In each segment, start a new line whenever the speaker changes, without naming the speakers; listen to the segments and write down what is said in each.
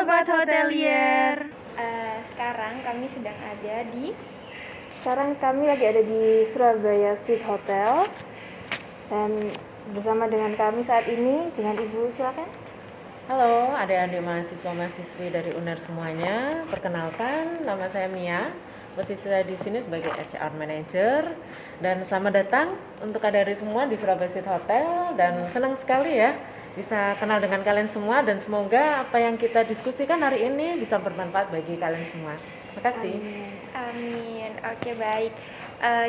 Sobat Hotelier.
Sekarang kami lagi ada di Surabaya Sweet Hotel. Dan bersama dengan kami saat ini dengan Ibu, silakan.
Halo adik-adik mahasiswa-mahasiswi dari UNER semuanya. Perkenalkan, nama saya Mia. Posisi saya di sini sebagai HR Manager. Dan selamat datang untuk adik-adik semua di Surabaya Sweet Hotel. Dan senang sekali ya bisa kenal dengan kalian semua. Dan semoga apa yang kita diskusikan hari ini bisa bermanfaat bagi kalian semua. Terima kasih.
Amin. Oke, baik.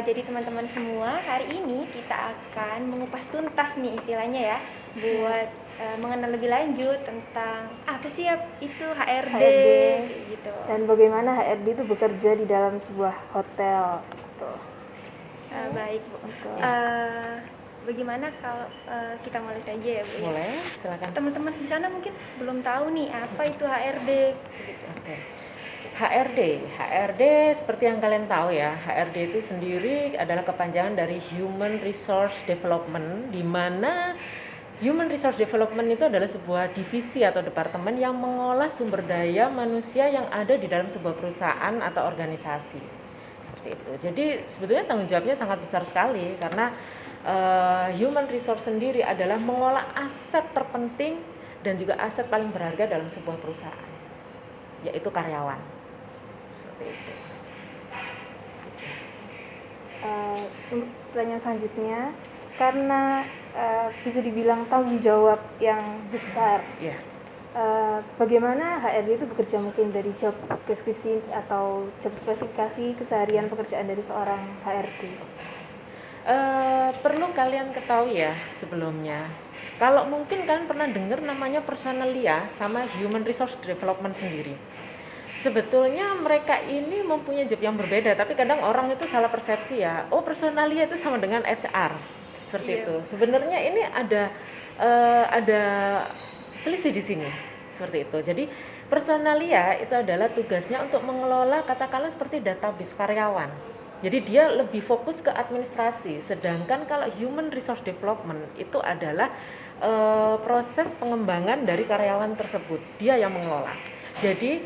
Jadi teman-teman semua, hari ini kita akan mengupas tuntas nih istilahnya ya, buat mengenal lebih lanjut tentang apa sih ya itu HRD gitu.
Dan bagaimana HRD itu bekerja di dalam sebuah hotel. Tuh.
Baik, Bu. Bagaimana kalau kita mulai saja ya, Bu?
Boleh, silakan.
Teman-teman di sana mungkin belum tahu nih apa itu HRD gitu.
Oke. HRD seperti yang kalian tahu ya, HRD itu sendiri adalah kepanjangan dari Human Resource Development, di mana Human Resource Development itu adalah sebuah divisi atau departemen yang mengolah sumber daya manusia yang ada di dalam sebuah perusahaan atau organisasi. Seperti itu. Jadi sebetulnya tanggung jawabnya sangat besar sekali karena Human Resource sendiri adalah mengolah aset terpenting dan juga aset paling berharga dalam sebuah perusahaan, yaitu karyawan. Seperti itu.
Untuk pertanyaan selanjutnya, karena bisa dibilang tanggung jawab yang besar,
Ya.
bagaimana HRD itu bekerja mungkin dari job deskripsi atau job spesifikasi keseharian pekerjaan dari seorang HRD?
Perlu kalian ketahui ya sebelumnya, kalau mungkin kalian pernah dengar namanya personalia sama Human Resource Development sendiri. Sebetulnya mereka ini mempunyai job yang berbeda, tapi kadang orang itu salah persepsi ya. Oh, personalia itu sama dengan HR, seperti itu. Sebenarnya ini ada selisih di sini, seperti itu. Jadi personalia itu adalah tugasnya untuk mengelola katakanlah seperti database karyawan. Jadi dia lebih fokus ke administrasi. Sedangkan kalau Human Resource Development itu adalah proses pengembangan dari karyawan tersebut. Dia yang mengelola. Jadi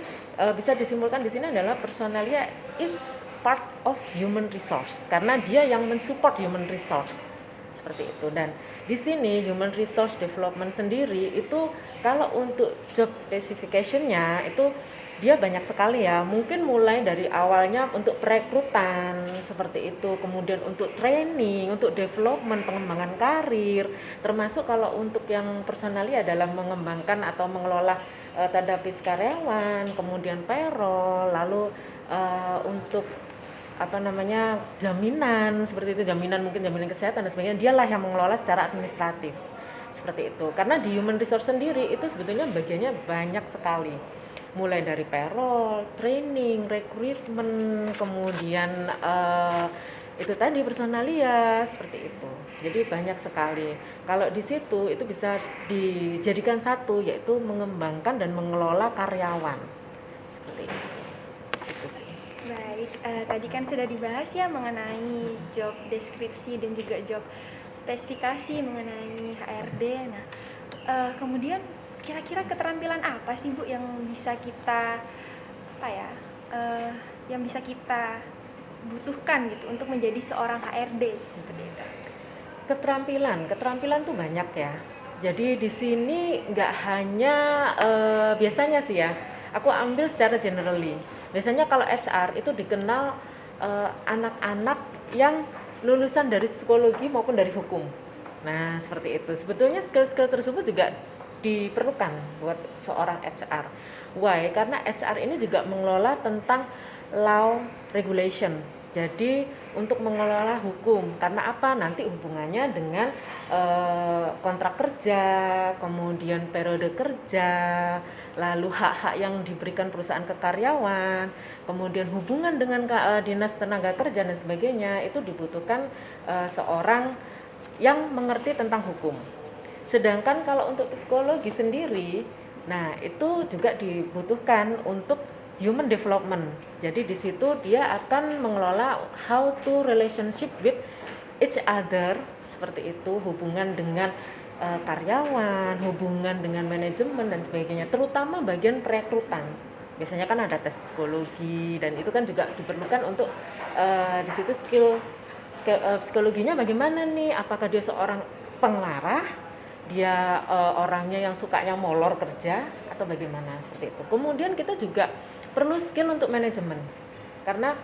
bisa disimpulkan di sini adalah personalia is part of human resource karena dia yang mensupport human resource seperti itu. Dan di sini human resource development sendiri itu kalau untuk job specification-nya itu dia banyak sekali ya, mungkin mulai dari awalnya untuk perekrutan seperti itu, kemudian untuk training, untuk development, pengembangan karir, termasuk kalau untuk yang personalia adalah mengembangkan atau mengelola database karyawan, kemudian payroll, lalu untuk jaminan seperti itu, mungkin jaminan kesehatan dan sebagainya, dialah yang mengelola secara administratif seperti itu. Karena di human resource sendiri itu sebetulnya bagiannya banyak sekali, mulai dari payroll, training, recruitment, kemudian itu tadi personalia seperti itu. Jadi banyak sekali. Kalau di situ itu bisa dijadikan satu, yaitu mengembangkan dan mengelola karyawan seperti itu. Itu sih.
Baik, tadi kan sudah dibahas ya mengenai job deskripsi dan juga job spesifikasi mengenai HRD. Nah, kemudian kira-kira keterampilan apa sih Bu yang bisa kita yang bisa kita butuhkan gitu untuk menjadi seorang HRD seperti itu?
Keterampilan tuh banyak ya. Jadi di sini nggak hanya biasanya sih ya, aku ambil secara generally. Biasanya kalau HR itu dikenal anak-anak yang lulusan dari psikologi maupun dari hukum. Nah seperti itu. Sebetulnya skill-skill tersebut juga diperlukan buat seorang HR. Why? Karena HR ini juga mengelola tentang law regulation. Jadi untuk mengelola hukum, karena apa? Nanti hubungannya dengan kontrak kerja, kemudian periode kerja, lalu hak-hak yang diberikan perusahaan ke karyawan, kemudian hubungan dengan dinas tenaga kerja dan sebagainya, itu dibutuhkan seorang yang mengerti tentang hukum. Sedangkan kalau untuk psikologi sendiri, nah itu juga dibutuhkan untuk human development. Jadi di situ dia akan mengelola how to relationship with each other, seperti itu, hubungan dengan karyawan, hubungan dengan manajemen dan sebagainya, terutama bagian perekrutan. Biasanya kan ada tes psikologi dan itu kan juga diperlukan untuk di situ psikologinya bagaimana nih, apakah dia seorang pengarah, dia orangnya yang sukanya molor kerja atau bagaimana, seperti itu. Kemudian kita juga perlu skill untuk manajemen, karena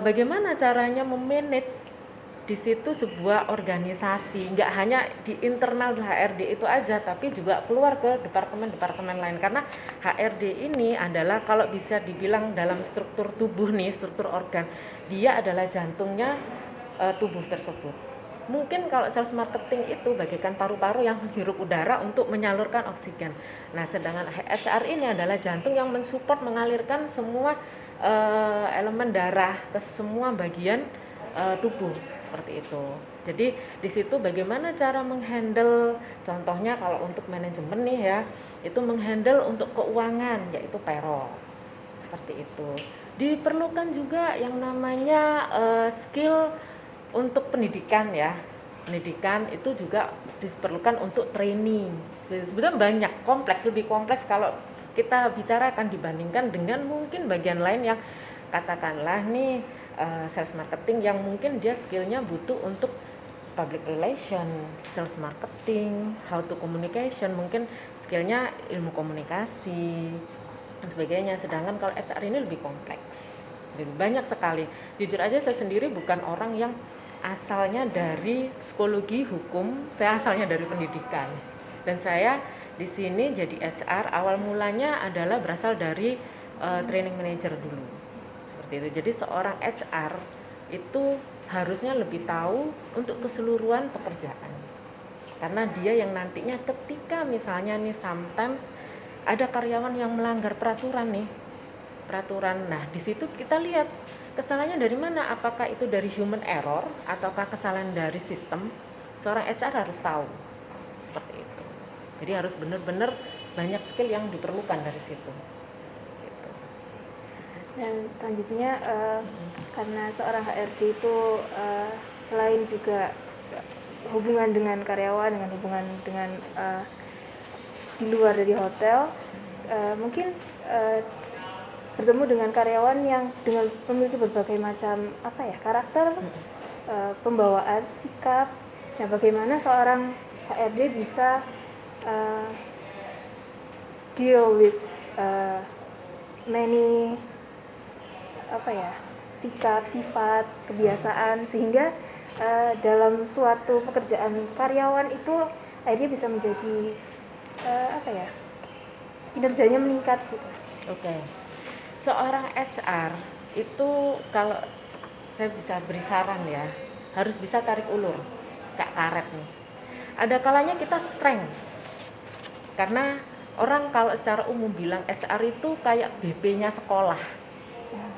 bagaimana caranya memanage di situ sebuah organisasi, nggak hanya di internal HRD itu aja, tapi juga keluar ke departemen-departemen lain. Karena HRD ini adalah kalau bisa dibilang dalam struktur tubuh nih, struktur organ, dia adalah jantungnya tubuh tersebut. Mungkin kalau sales marketing itu bagaikan paru-paru yang menghirup udara untuk menyalurkan oksigen. Nah, sedangkan HR ini adalah jantung yang mensupport mengalirkan semua elemen darah ke semua bagian tubuh, seperti itu. Jadi di situ bagaimana cara menghandle, contohnya kalau untuk manajemen nih ya, itu menghandle untuk keuangan, yaitu payroll, seperti itu. Diperlukan juga yang namanya skill untuk pendidikan ya. Pendidikan itu juga diperlukan untuk training. Sebenarnya banyak, lebih kompleks kalau kita bicarakan dibandingkan dengan mungkin bagian lain yang katakanlah nih sales marketing yang mungkin dia skillnya butuh untuk public relation, sales marketing, how to communication, mungkin skillnya ilmu komunikasi dan sebagainya. Sedangkan kalau HR ini lebih kompleks, lebih banyak sekali. Jujur aja saya sendiri bukan orang yang asalnya dari psikologi hukum, saya asalnya dari pendidikan, dan saya di sini jadi HR awal mulanya adalah berasal dari training manager dulu. Itu. Jadi seorang HR itu harusnya lebih tahu untuk keseluruhan pekerjaan, karena dia yang nantinya ketika misalnya nih sometimes ada karyawan yang melanggar peraturan. Nah di situ kita lihat kesalahannya dari mana, apakah itu dari human error ataukah kesalahan dari sistem. Seorang HR harus tahu seperti itu. Jadi harus benar-benar banyak skill yang diperlukan dari situ.
Dan selanjutnya karena seorang HRD itu selain juga hubungan dengan karyawan, dengan hubungan dengan di luar dari hotel, mungkin bertemu dengan karyawan yang dengan memiliki berbagai macam karakter, pembawaan, sikap. Nah, bagaimana seorang HRD bisa deal with many sikap, sifat, kebiasaan, sehingga dalam suatu pekerjaan karyawan itu akhirnya bisa menjadi kinerjanya meningkat gitu.
Oke. Seorang HR itu kalau saya bisa beri saran ya, harus bisa tarik ulur, kayak karet nih. Ada kalanya kita strength, karena orang kalau secara umum bilang HR itu kayak BP-nya sekolah.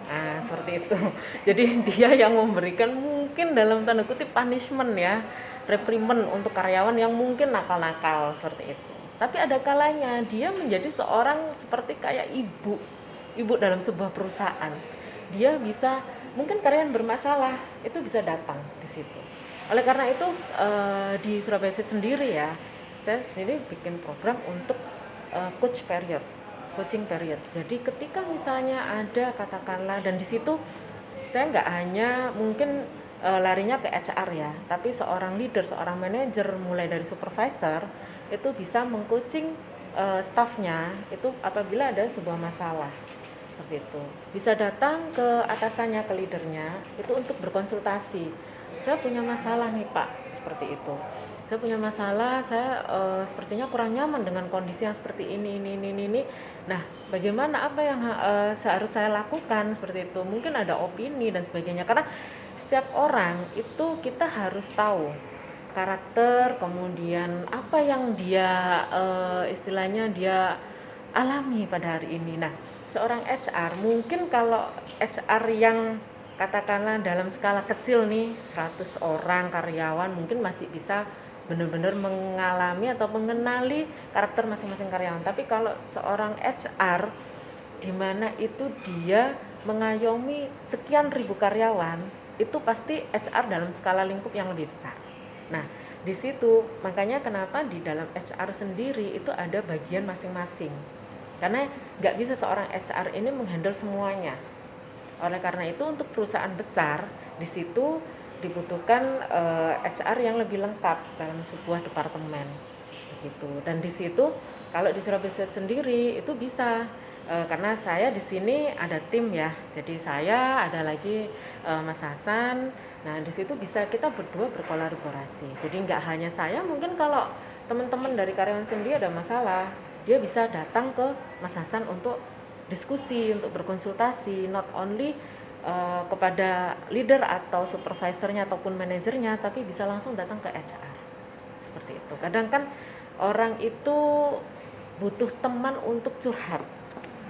Nah, seperti itu. Jadi dia yang memberikan mungkin dalam tanda kutip punishment ya, reprimand untuk karyawan yang mungkin nakal-nakal, seperti itu. Tapi ada kalanya dia menjadi seorang seperti kayak ibu dalam sebuah perusahaan. Dia bisa, mungkin karyawan bermasalah, itu bisa datang di situ. Oleh karena itu di Surabaya City sendiri ya, saya sendiri bikin program untuk coaching period. Jadi ketika misalnya ada katakanlah, dan di situ saya nggak hanya mungkin larinya ke HR ya, tapi seorang leader, seorang manajer mulai dari supervisor itu bisa mengcoaching staffnya itu apabila ada sebuah masalah, seperti itu. Bisa datang ke atasannya, ke leadernya itu untuk berkonsultasi. Saya punya masalah nih Pak, seperti itu. Saya punya masalah, saya sepertinya kurang nyaman dengan kondisi yang seperti ini. Nah, bagaimana, apa yang harus saya lakukan, seperti itu. Mungkin ada opini dan sebagainya, karena setiap orang itu kita harus tahu karakter, kemudian apa yang dia istilahnya dia alami pada hari ini. Nah, seorang HR mungkin kalau HR yang katakanlah dalam skala kecil nih 100 orang karyawan mungkin masih bisa benar-benar mengalami atau mengenali karakter masing-masing karyawan. Tapi kalau seorang HR di mana itu dia mengayomi sekian ribu karyawan, itu pasti HR dalam skala lingkup yang lebih besar. Nah, di situ makanya kenapa di dalam HR sendiri itu ada bagian masing-masing, karena nggak bisa seorang HR ini menghandle semuanya. Oleh karena itu untuk perusahaan besar di situ dibutuhkan HR yang lebih lengkap dalam sebuah departemen begitu. Dan di situ kalau di Surabaya sendiri itu bisa karena saya di sini ada tim ya. Jadi saya ada lagi Mas Hasan. Nah, di situ bisa kita berdua berkolaborasi. Jadi nggak hanya saya, mungkin kalau teman-teman dari karyawan sendiri ada masalah, dia bisa datang ke Mas Hasan untuk diskusi, untuk berkonsultasi, not only kepada leader atau supervisornya ataupun manajernya, tapi bisa langsung datang ke HR. Seperti itu. Kadang kan orang itu butuh teman untuk curhat.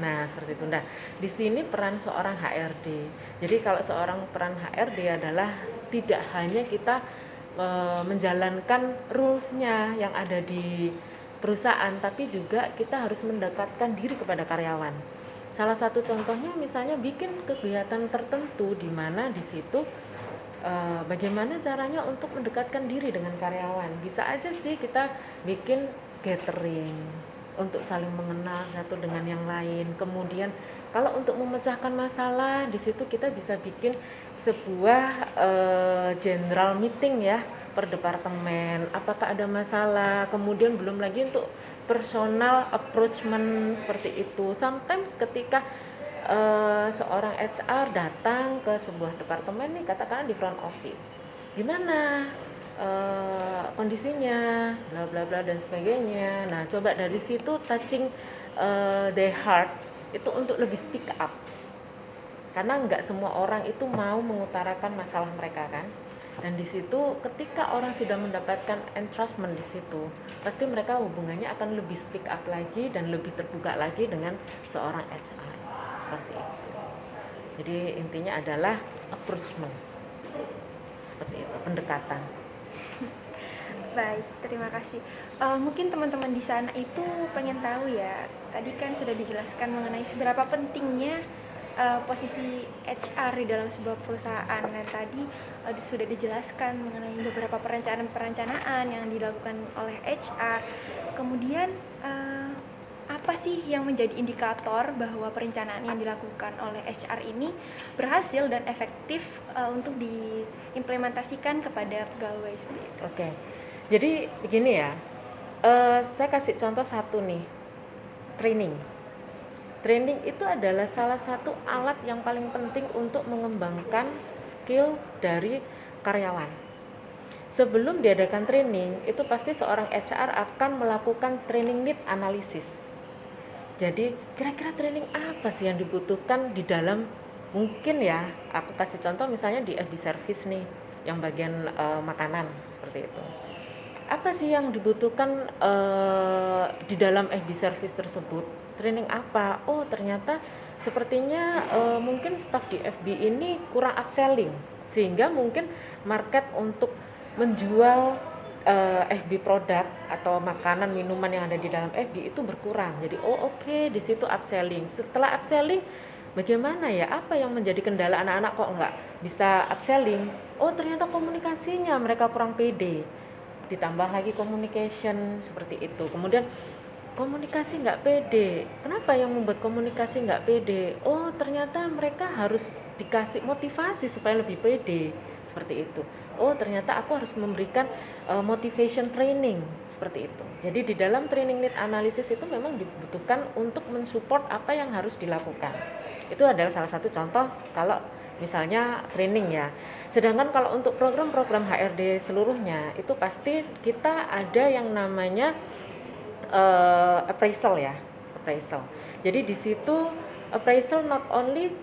Nah, seperti itu. Nah, di sini peran seorang HRD. Jadi kalau seorang peran HRD adalah tidak hanya kita menjalankan rules-nya yang ada di perusahaan, tapi juga kita harus mendekatkan diri kepada karyawan. Salah satu contohnya misalnya bikin kegiatan tertentu di mana di situ bagaimana caranya untuk mendekatkan diri dengan karyawan. Bisa aja sih kita bikin gathering untuk saling mengenal satu dengan yang lain. Kemudian kalau untuk memecahkan masalah di situ kita bisa bikin sebuah general meeting ya per departemen. Apakah ada masalah? Kemudian belum lagi untuk personal approachment seperti itu. Sometimes ketika seorang HR datang ke sebuah departemen nih, katakanlah di front office, gimana kondisinya, bla bla bla dan sebagainya. Nah, coba dari situ touching their heart itu untuk lebih speak up, karena nggak semua orang itu mau mengutarakan masalah mereka kan. Dan di situ ketika orang sudah mendapatkan entrustment di situ, pasti mereka hubungannya akan lebih speak up lagi dan lebih terbuka lagi dengan seorang HR. Seperti itu. Jadi intinya adalah approachment. Seperti itu, pendekatan.
Baik, terima kasih. Mungkin teman-teman di sana itu pengen tahu ya, tadi kan sudah dijelaskan mengenai seberapa pentingnya posisi HR di dalam sebuah perusahaan. Dan tadi sudah dijelaskan mengenai beberapa perencanaan yang dilakukan oleh HR. Kemudian apa sih yang menjadi indikator bahwa perencanaan yang dilakukan oleh HR ini berhasil dan efektif untuk diimplementasikan kepada pegawai seperti itu?
Oke. Jadi begini ya, saya kasih contoh satu nih, training. Training itu adalah salah satu alat yang paling penting untuk mengembangkan skill dari karyawan. Sebelum diadakan training, itu pasti seorang HR akan melakukan training need analysis. Jadi kira-kira training apa sih yang dibutuhkan di dalam, mungkin ya, aku kasih contoh misalnya di FB service nih, yang bagian makanan seperti itu. Apa sih yang dibutuhkan di dalam FB service tersebut? Training apa? Oh, ternyata sepertinya mungkin staff di FB ini kurang upselling, sehingga mungkin market untuk menjual FB produk atau makanan minuman yang ada di dalam FB itu berkurang. Jadi oke, di situ upselling. Setelah upselling, bagaimana ya? Apa yang menjadi kendala anak-anak kok nggak bisa upselling? Oh, ternyata komunikasinya mereka kurang pede. Ditambah lagi communication seperti itu. Kemudian komunikasi nggak pede. Kenapa yang membuat komunikasi nggak pede? Oh, ternyata mereka harus dikasih motivasi supaya lebih pede. Seperti itu. Oh, ternyata aku harus memberikan motivation training. Seperti itu. Jadi di dalam training need analysis itu memang dibutuhkan untuk mensupport apa yang harus dilakukan. Itu adalah salah satu contoh kalau misalnya training ya. Sedangkan kalau untuk program-program HRD seluruhnya itu pasti kita ada yang namanya appraisal ya, appraisal. Jadi di situ appraisal not only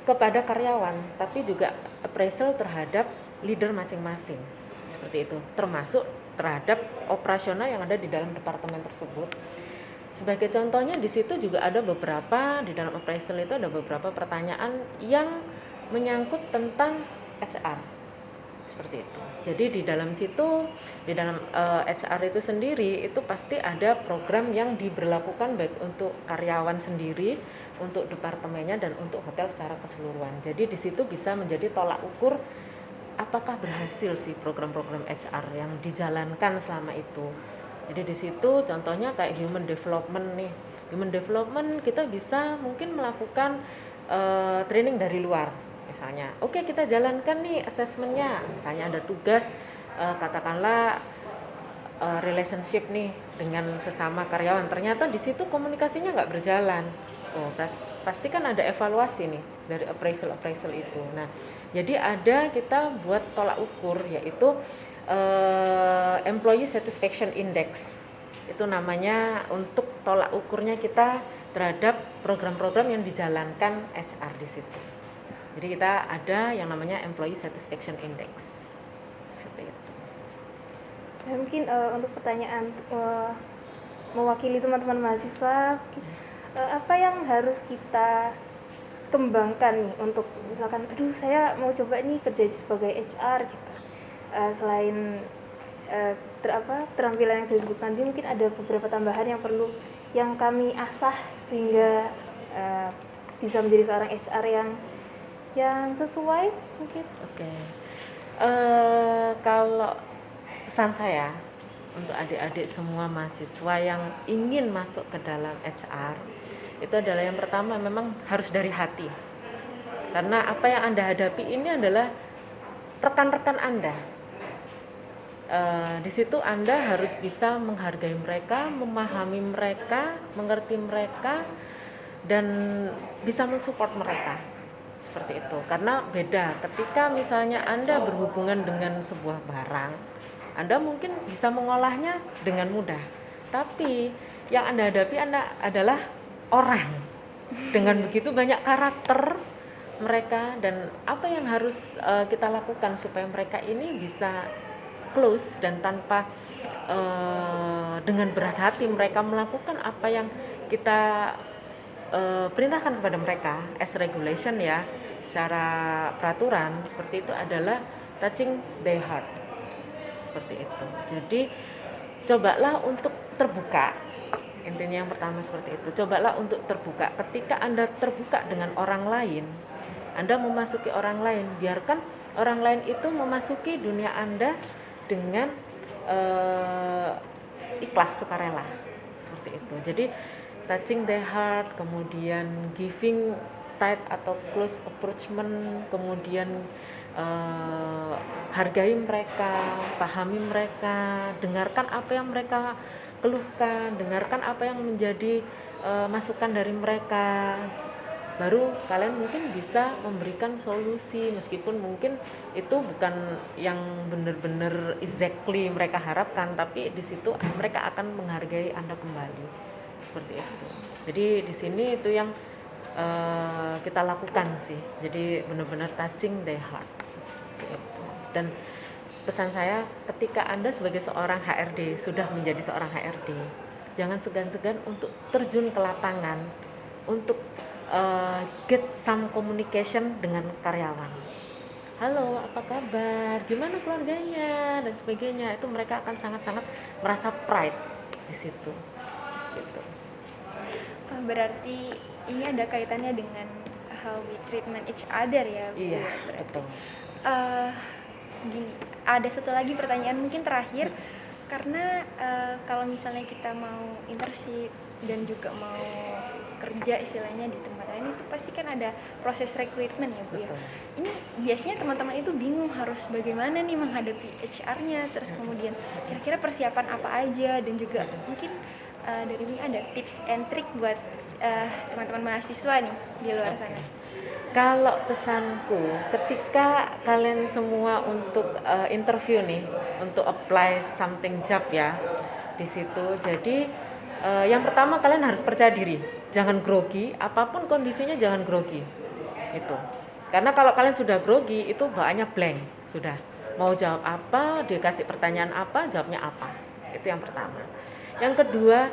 kepada karyawan, tapi juga appraisal terhadap leader masing-masing, seperti itu. Termasuk terhadap operasional yang ada di dalam departemen tersebut. Sebagai contohnya di situ juga ada beberapa, di dalam appraisal itu ada beberapa pertanyaan yang menyangkut tentang HR. Seperti itu. Jadi di dalam situ, di dalam HR itu sendiri itu pasti ada program yang diberlakukan baik untuk karyawan sendiri, untuk departemennya dan untuk hotel secara keseluruhan. Jadi di situ bisa menjadi tolak ukur apakah berhasil sih program-program HR yang dijalankan selama itu. Jadi di situ contohnya kayak human development nih. Human development kita bisa mungkin melakukan training dari luar. Misalnya, oke, kita jalankan nih assessmentnya. Misalnya ada tugas katakanlah relationship nih dengan sesama karyawan. Ternyata di situ komunikasinya nggak berjalan. Oh, pasti kan ada evaluasi nih dari appraisal itu. Nah, jadi ada kita buat tolak ukur yaitu Employee Satisfaction Index. Itu namanya untuk tolak ukurnya kita terhadap program-program yang dijalankan HR di situ. Jadi kita ada yang namanya Employee Satisfaction Index. Seperti itu.
Mungkin untuk pertanyaan mewakili teman-teman mahasiswa, apa yang harus kita kembangkan nih untuk misalkan, aduh saya mau coba nih kerja sebagai HR gitu. Selain keterampilan yang sudah disebutkan tadi, mungkin ada beberapa tambahan yang kami asah sehingga bisa menjadi seorang HR yang sesuai mungkin.
Oke. Kalau pesan saya untuk adik-adik semua mahasiswa yang ingin masuk ke dalam HR, itu adalah yang pertama memang harus dari hati. Karena apa yang Anda hadapi ini adalah rekan-rekan Anda. Di situ Anda harus bisa menghargai mereka, memahami mereka, mengerti mereka, dan bisa mensupport mereka. Seperti itu. Karena beda ketika misalnya Anda berhubungan dengan sebuah barang, Anda mungkin bisa mengolahnya dengan mudah. Tapi yang Anda hadapi adalah orang. Dengan begitu banyak karakter mereka, dan apa yang harus kita lakukan supaya mereka ini bisa close dan tanpa dengan berat hati mereka melakukan apa yang kita perintahkan kepada mereka as regulation ya, secara peraturan seperti itu adalah touching their heart. Seperti itu. Jadi cobalah untuk terbuka. Intinya yang pertama seperti itu. Cobalah untuk terbuka. Ketika Anda terbuka dengan orang lain, Anda memasuki orang lain, biarkan orang lain itu memasuki dunia Anda dengan ikhlas, sukarela. Seperti itu. Jadi touching their heart, kemudian giving tight atau close approachment, kemudian hargai mereka, pahami mereka, dengarkan apa yang mereka keluhkan, dengarkan apa yang menjadi masukan dari mereka. Baru kalian mungkin bisa memberikan solusi, meskipun mungkin itu bukan yang benar-benar exactly mereka harapkan, tapi di situ mereka akan menghargai Anda kembali. Seperti itu. Jadi di sini itu yang kita lakukan sih. Jadi benar-benar touching their heart. Seperti itu. Dan pesan saya, ketika Anda sebagai seorang HRD sudah menjadi seorang HRD, jangan segan-segan untuk terjun ke lapangan untuk get some communication dengan karyawan. Halo, apa kabar? Gimana keluarganya? Dan sebagainya. Itu mereka akan sangat-sangat merasa pride di situ. Gitu.
Berarti ini ada kaitannya dengan how we treatment each other ya, Bu?
Iya,
Berarti.
betul.
Gini, ada satu lagi pertanyaan mungkin terakhir, karena kalau misalnya kita mau internship dan juga mau kerja istilahnya di tempat lain, itu pasti kan ada proses rekrutmen ya, Bu ya. Ini biasanya teman-teman itu bingung harus bagaimana nih menghadapi HR-nya, terus kemudian kira-kira persiapan apa aja, dan juga mungkin dari ini ada tips and trick buat teman-teman mahasiswa nih di luar sana.
Kalau pesanku, ketika kalian semua untuk interview nih, untuk apply something job ya di situ. Jadi yang pertama kalian harus percaya diri, jangan grogi, apapun kondisinya jangan grogi. Itu. Karena kalau kalian sudah grogi itu bawaannya blank, sudah. Mau jawab apa, dikasih pertanyaan apa, jawabnya apa. Itu yang pertama. Yang kedua,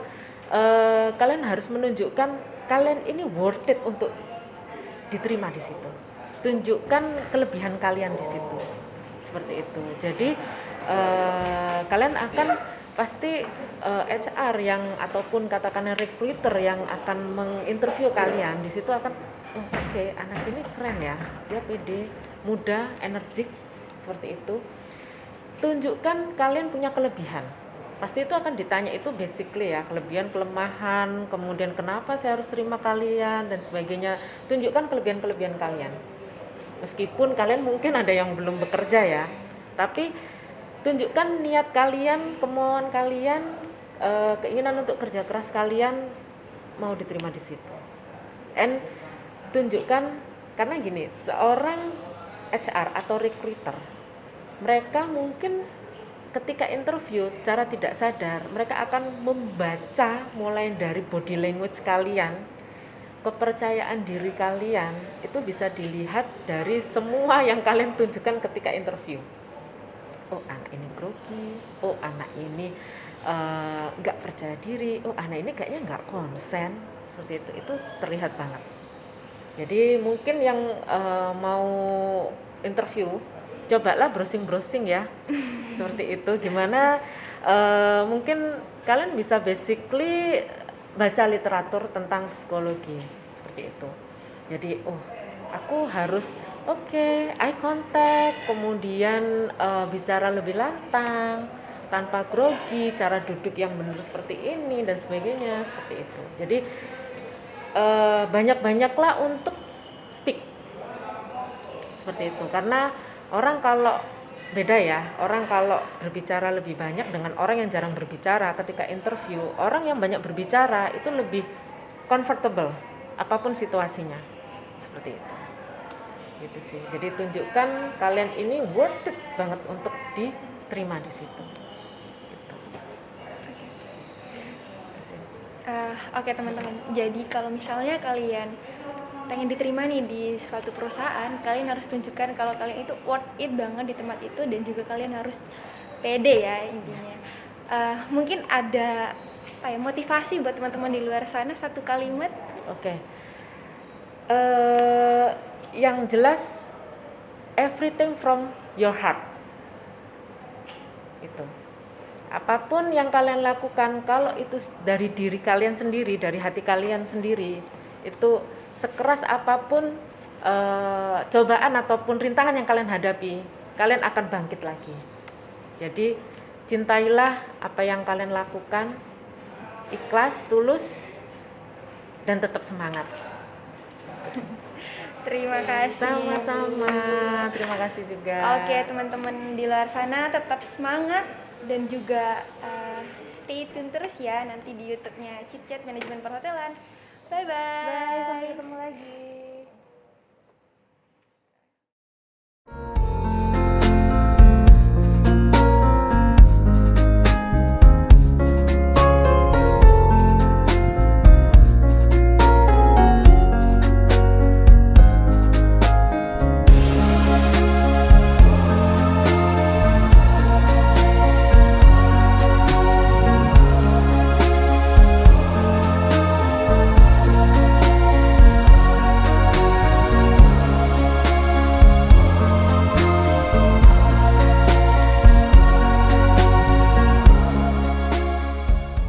kalian harus menunjukkan kalian ini worth it untuk diterima di situ. Tunjukkan kelebihan kalian di situ. Seperti itu. Jadi kalian akan pasti HR yang ataupun katakanlah recruiter yang akan menginterview kalian di situ akan oke, anak ini keren ya. Dia pede, muda, energik seperti itu. Tunjukkan kalian punya kelebihan. Pasti itu akan ditanya, itu basically ya, kelebihan, kelemahan, kemudian kenapa saya harus terima kalian dan sebagainya. Tunjukkan kelebihan-kelebihan kalian. Meskipun kalian mungkin ada yang belum bekerja ya, tapi tunjukkan niat kalian, kemauan kalian, keinginan untuk kerja keras kalian mau diterima di situ. And tunjukkan, karena gini, seorang HR atau recruiter, mereka mungkin ketika interview secara tidak sadar mereka akan membaca mulai dari body language kalian, kepercayaan diri kalian itu bisa dilihat dari semua yang kalian tunjukkan ketika interview. Oh, anak ini grogi, oh anak ini nggak percaya diri, oh anak ini kayaknya nggak konsen, seperti itu terlihat banget. Jadi mungkin yang mau interview, cobalah browsing ya, seperti itu. Gimana mungkin kalian bisa basically baca literatur tentang psikologi, seperti itu. Jadi aku harus eye contact, kemudian bicara lebih lantang, tanpa grogi, cara duduk yang benar seperti ini dan sebagainya, seperti itu. Jadi banyak-banyaklah untuk speak, seperti itu. Karena orang kalau beda ya, orang kalau berbicara lebih banyak dengan orang yang jarang berbicara ketika interview, orang yang banyak berbicara itu lebih comfortable apapun situasinya, seperti itu. Gitu sih. Jadi tunjukkan kalian ini worth it banget untuk diterima di situ. Gitu.
Oke teman-teman, jadi kalau misalnya kalian pengen diterima nih di suatu perusahaan, kalian harus tunjukkan kalau kalian itu worth it banget di tempat itu, dan juga kalian harus pede ya intinya. Mungkin ada motivasi buat teman-teman di luar sana, satu kalimat.
Oke. Yang jelas everything from your heart. Itu. Apapun yang kalian lakukan, kalau itu dari diri kalian sendiri, dari hati kalian sendiri, itu sekeras apapun cobaan ataupun rintangan yang kalian hadapi, kalian akan bangkit lagi. Jadi cintailah apa yang kalian lakukan, ikhlas, tulus, dan tetap semangat.
Terima kasih.
Sama-sama, terima kasih juga.
Oke teman-teman di luar sana, tetap semangat dan juga stay tune terus ya nanti di YouTube-nya Chit Chat Manajemen Perhotelan. Bye bye.
Bye, sampai ketemu lagi.